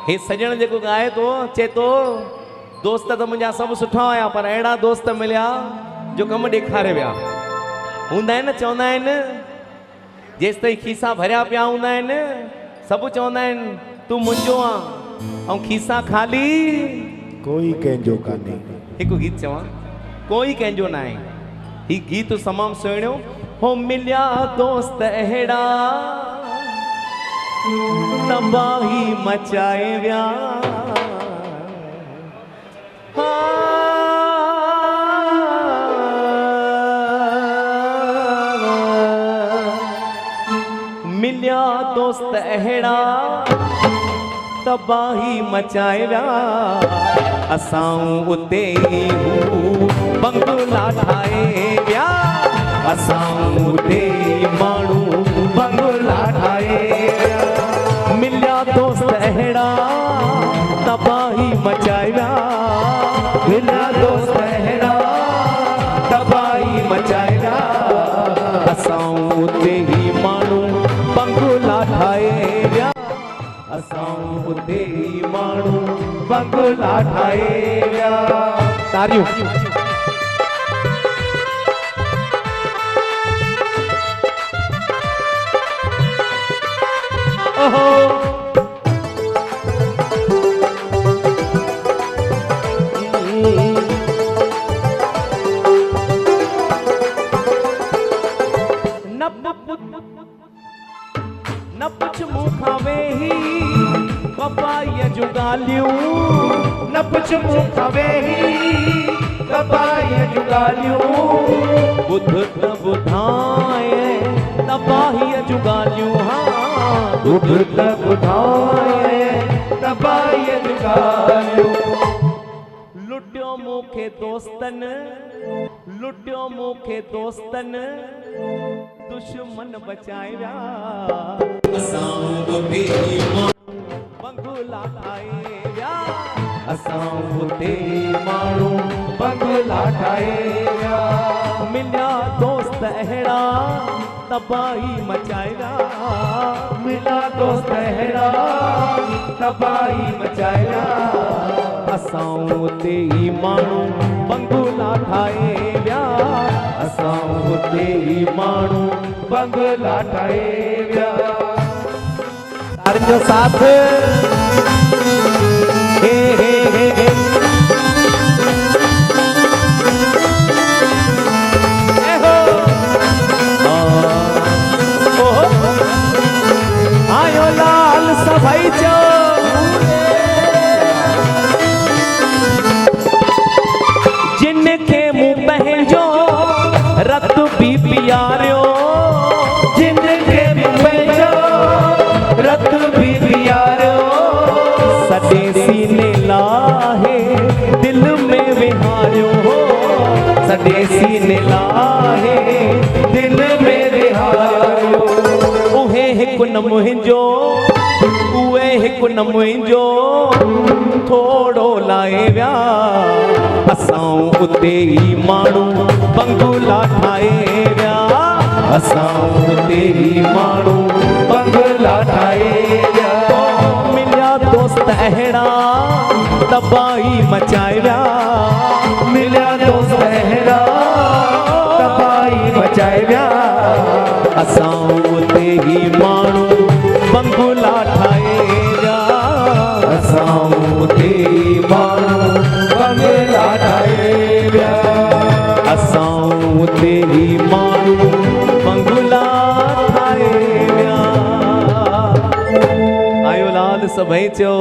हे सजण जेको गाए तो चे तो दोस्त तो मुंहिंजा सब सुठा हुया पर अहिड़ा दोस्त मिलिया जो कम ॾेखारे विया हूंदा आहिनि चवंदा आहिनि जेसि ताईं खीसा भरिया पिया हूंदा आहिनि सभु चवंदा आहिनि तूं मुंहिंजो आहे ऐं खीसा ख़ाली कोई कंहिंजो कान्हे। हिकु गीत चवां कोई कंहिंजो न आहे ही गीत तमामु सुहिणो हो मिलिया दोस्त अहिड़ा तबाही मचाए विया मिलिया दोस्त अहिड़ा तबाही मचाए विया असां उते ई बंगला ठाहे विया असां उते ई माण्हू बंगला ठाहे विया मिलिया दोस्त अहिड़ा तबाही मचाए विया मिलिया दोस्त अहिड़ा तबाही मचाए विया असां उते ई माण्हू बंगला ठाहे विया असां उते ई माण्हू बंगला ठाहे विया तारियूं ओहो न पुछ मूंखां वेही पपाईअ जूं ॻाल्हियूं न पुछ मूंखां वेही पपाईअ जूं ॻाल्हियूं ॿुध त ॿुधाए तबाहीअ जूं ॻाल्हियूं हा ॿुध त ॿुधाए तबाहीअ जूं ॻाल्हियूं लुटियो मूंखे दोस्तनि लुटियो मूंखे दोस्तनि दुश्मन बचाए विया असां उते ई बंगला ठाहे विया असां उते ई माण्हू बंगला ठाहे विया मिलिया दोस्त अहिड़ा तबाही मचाए विया मिलिया दोस्त अहिड़ा तबाही मचाए विया असां उते ई माण्हू बंगला ठाहे विया असां उते ई माण्हू बंगला ठाहे विया तारियुनि जो साथ हे हे हे हे आयो लाल सभई चो जिनखे मूं पंहिंजो रत बि पियारियो जिनखे मूं पंहिंजो रत बि पियारियो सॼे सीने लाहे दिल में विहारियो हो सॼे सीने लाहे दिल में विहारियो उहे हिकु न मुंहिंजो उहे हिकु न मुंहिंजो थोड़ो लाए विया असां उते ई माण्हू बंगला ठाहे विया असां उते ई माण्हू बंगला ठाहे विया मिलिया दोस्त अहिड़ा तबाही मचाए विया मिलिया दोस्त अहिड़ा तबाही मचाए विया असां उते ई माण्हू बंगला ठाहे विया असां उते ई माण्हू बंगला ठाहे विया असां उते ई माण्हू बंगला ठाहे विया आयो लाल सभई चयो